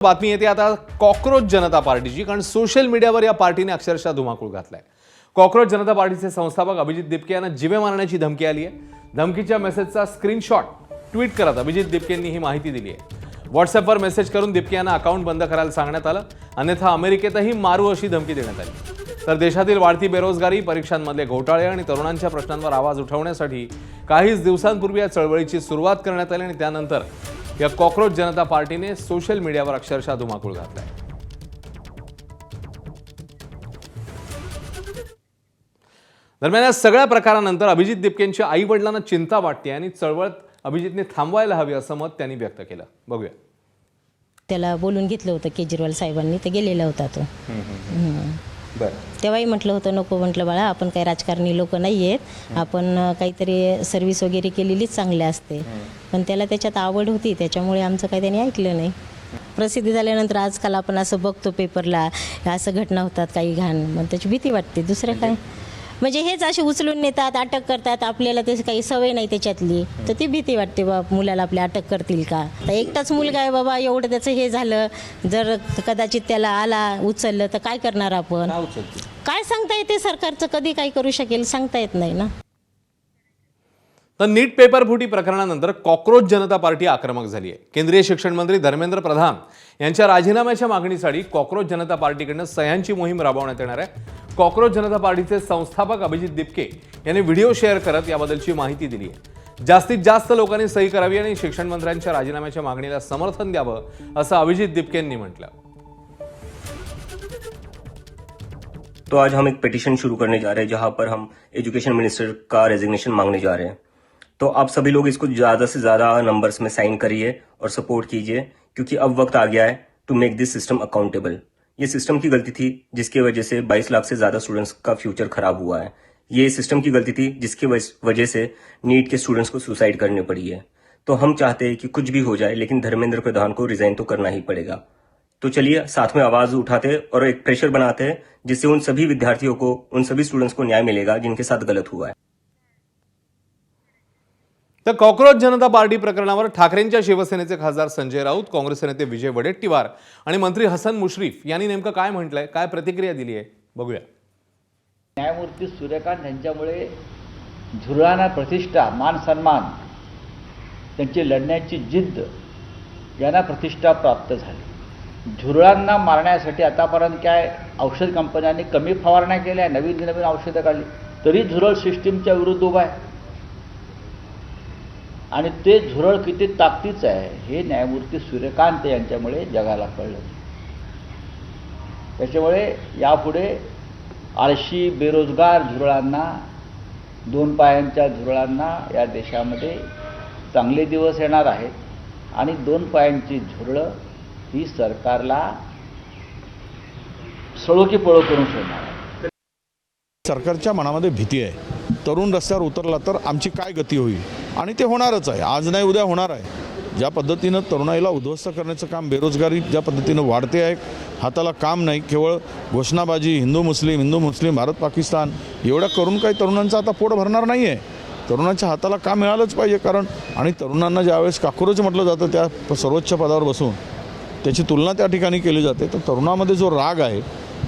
बातमी येते आता कॉकरोच जनता पार्टीची, कारण सोशल मीडियावर या पार्टीने अक्षरशः धुमाकूळ घातलाय। कॉकरोच जनता पार्टीचे संस्थापक अभिजित दिपके यांना जीवे मारण्याची धमकी आली आहे। धमकीच्या मेसेजचा स्क्रीनशॉट ट्विट करत अभिजित दिपकेंनी ही माहिती दिली आहे। व्हॉट्सअपवर मेसेज करून दिपके यांना अकाउंट बंद करायला सांगण्यात आलं, अन्यथा अमेरिकेतही मारू अशी धमकी देण्यात आली। तर देशातील वाढती बेरोजगारी, परीक्षांमधले घोटाळे आणि तरुणांच्या प्रश्नांवर आवाज उठवण्यासाठी काहीच दिवसांपूर्वी या चळवळीची सुरुवात करण्यात आली आणि त्यानंतर या कॉकरोच जनता पार्टीने सोशल मीडियावर अक्षरशः धुमाकूळ घातलाय। दरम्यान या सगळ्या प्रकारानंतर अभिजित दिपकेंच्या आई वडिलांना चिंता वाटते आणि चळवळ अभिजितने थांबवायला हवी असं मत त्यांनी व्यक्त केलं। बघूया। त्याला बोलून घेतलं होतं केजरीवाल साहेबांनी, तर गेलेला होता तो। तेव्हाही म्हटलं होतं नको, म्हटलं बाळा आपण काही राजकारणी लोक नाही आहेत, आपण काहीतरी सर्व्हिस वगैरे केलेलीच चांगली असते। पण त्याला त्याच्यात आवड होती, त्याच्यामुळे आमचं काही त्यांनी ऐकलं नाही। प्रसिद्धी झाल्यानंतर आजकाल आपण असं बघतो पेपरला, असं घटना होतात काही घाण, मग त्याची भीती वाटते। दुसरं काय म्हणजे हेच असे उचलून नेतात, अटक करतात, आपल्याला ते काही सवय नाही त्याच्यातली, तर ती भीती वाटते बाबा मुलाला आपल्या अटक करतील का। तर एकटाच मुलगा आहे बाबा, एवढं त्याचं हे झालं, जर कदाचित त्याला आला उचललं तर काय करणार आपण, काय सांगता येते, सरकारचं कधी काय करू शकेल सांगता येत नाही ना। तर नीट पेपर फुटी प्रकरणानंतर कॉकरोच जनता पार्टी आक्रमक झाली आहे। केंद्रीय शिक्षण मंत्री धर्मेंद्र प्रधान यांच्या राजीनाम्याच्या मागणीसाठी कॉकरोच जनता पार्टीकडून सह्यांची मोहीम राबवण्यात येणार आहे। कॉकरोच जनता पार्टीचे संस्थापक अभिजित दिपके यांनी व्हिडिओ शेअर करत याबद्दलची माहिती दिली आहे। जास्तीत जास्त लोकांनी सही करावी आणि शिक्षण मंत्र्यांच्या राजीनाम्याच्या मागणीला समर्थन द्यावं असं अभिजित दिपकेंनी म्हटलं। तो आज हम एक पिटीशन शुरू करने जा रहे हैं जहां पर हम एजुकेशन मिनिस्टर का रेजिग्नेशन मांगने जा रहे हैं। तो आप सभी लोग इसको ज्यादा से ज्यादा नंबर्स में साइन करिए और सपोर्ट कीजिए, क्योंकि अब वक्त आ गया है to make this system accountable. ये सिस्टम की गलती थी जिसकी वजह से 22 लाख से ज्यादा स्टूडेंट्स का फ्यूचर खराब हुआ है। ये सिस्टम की गलती थी जिसकी वजह से नीट के स्टूडेंट्स को सुसाइड करनी पड़ी है। तो हम चाहते हैं कि कुछ भी हो जाए, लेकिन धर्मेंद्र प्रधान को रिजाइन तो करना ही पड़ेगा। तो चलिए साथ में आवाज उठाते और एक प्रेशर बनाते हैं, जिससे उन सभी विद्यार्थियों को, उन सभी स्टूडेंट्स को न्याय मिलेगा जिनके साथ गलत हुआ है। तर कॉकरोच जनता पार्टी प्रकरणावर ठाकरेंच्या शिवसेनेचे खासदार संजय राऊत, काँग्रेस नेते विजय वडेट्टीवार आणि मंत्री हसन मुश्रीफ यांनी नेमकं काय म्हटलंय, काय प्रतिक्रिया दिली आहे, बघूया। न्यायमूर्ती सूर्यकांत यांच्यामुळे झुरळांना प्रतिष्ठा, मान सन्मान, त्यांची लढण्याची जिद्द यांना प्रतिष्ठा प्राप्त झाली। झुरळांना मारण्यासाठी आतापर्यंत काय औषध कंपन्यांनी कमी फवारण्या केल्या, नवीन नवीन औषधं काढली, तरी झुरळ सिस्टीमच्या विरुद्ध उभा आहे आणि ते झुरळ किती ताकदीचं आहे हे न्यायमूर्ती सूर्यकांत यांच्यामुळे जगाला कळलं। त्याच्यामुळे यापुढे आळशी बेरोजगार झुरळांना, दोन पायांच्या झुरळांना या देशामध्ये चांगले दिवस येणार आहेत आणि दोन पायांची झुरळं ही सरकारला सळो की पळो करून सोडणार आहे। सरकारच्या मनामध्ये भीती आहे, तरुण रस्त्यावर उतरला तर आमची काय गती होईल, आणि ते होणारच आहे, आज नाही उद्या होणार आहे। ज्या पद्धतीनं तरुणाईला उद्ध्वस्त करण्याचं काम, बेरोजगारी ज्या पद्धतीनं वाढते आहे, हाताला काम नाही, केवळ घोषणाबाजी, हिंदू मुस्लिम, भारत पाकिस्तान एवढ्या करून काही तरुणांचं आता पोट भरणार नाही आहे। तरुणांच्या हाताला काम मिळालंच पाहिजे, कारण आणि तरुणांना ज्यावेळेस काकुरच म्हटलं जातं त्या सर्वोच्च पदावर बसून त्याची तुलना त्या ठिकाणी केली जाते, तर तरुणामध्ये जो राग आहे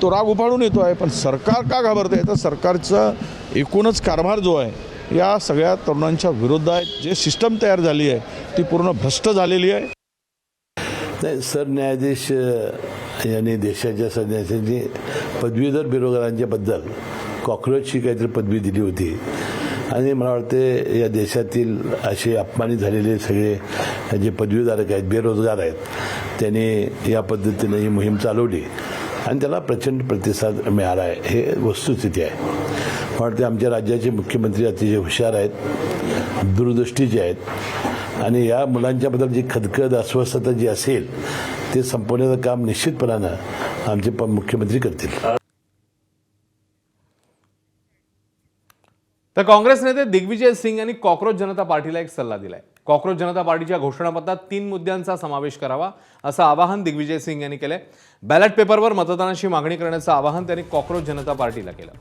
तो राग उफाळून येतो आहे। पण सरकार का घाबरते, तर सरकारचा एकूणच कारभार जो आहे या सगळ्या तरुणांच्या विरुद्ध आहे। जे सिस्टम तयार झाली आहे ती पूर्ण भ्रष्ट झालेली आहे। नाही, सरन्यायाधीश यांनी देशाच्या सरन्यायाधीशांनी पदवीधर बेरोजगारांच्याबद्दल कॉकरोचची काहीतरी पदवी दिली होती आणि मला वाटते या देशातील असे अपमानित झालेले सगळे जे पदवीधारक आहेत, बेरोजगार आहेत, त्यांनी या पद्धतीने ही मोहीम चालवली आणि त्याला प्रचंड प्रतिसाद मिळाला आहे, हे वस्तुस्थिती आहे। मला वाटते आमच्या राज्याचे मुख्यमंत्री अतिशय हुशार आहेत, दूरदृष्टीचे आहेत आणि या मुलांच्याबद्दल जी खदखद, अस्वस्थता जी असेल ते संपवण्याचं काम निश्चितपणानं आमचे मुख्यमंत्री करतील। तर काँग्रेस नेते दिग्विजय सिंग यांनी कॉकरोच जनता पार्टीला एक सल्ला दिलाय। कॉकरोच जनता पार्टीच्या घोषणापत्रात 3 मुद्द्यांचा समावेश करावा असं आवाहन दिग्विजय सिंग यांनी केलंय। बॅलेट पेपरवर मतदानाची मागणी करण्याचं आवाहन त्यांनी कॉकरोच जनता पार्टीला केलं।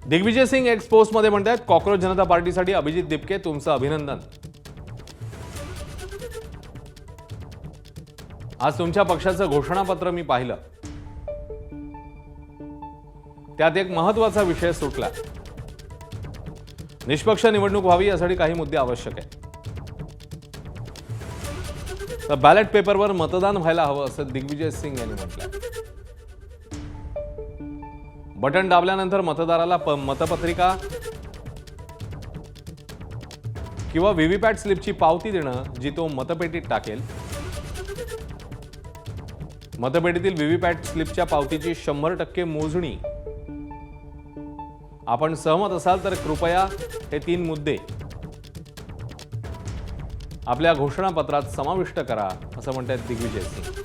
दिग्विजय सिंग एक्स पोस्टमध्ये म्हणतात, कॉक्रोच जनता पार्टीसाठी अभिजित दिपके तुमचं अभिनंदन. आज तुमच्या पक्षाचं घोषणापत्र मी पाहिलं, त्यात एक महत्वाचा विषय सुटला. निष्पक्ष निवडणूक व्हावी यासाठी काही मुद्दे आवश्यक आहे. तर बॅलेट पेपरवर मतदान व्हायला हवं असं दिग्विजय सिंग यांनी म्हटलंय. बटन दाबल्यानंतर मतदाराला मतपत्रिका किंवा व्हीव्हीपॅट स्लिपची पावती देणं, जी तो मतपेटीत टाकेल. मतपेटीतील व्हीव्हीपॅट स्लिपच्या पावतीची 100% मोजणी. आपण सहमत असाल तर कृपया हे 3 मुद्दे आपल्या घोषणापत्रात समाविष्ट करा, असं म्हणतात दिग्विजय सिंग.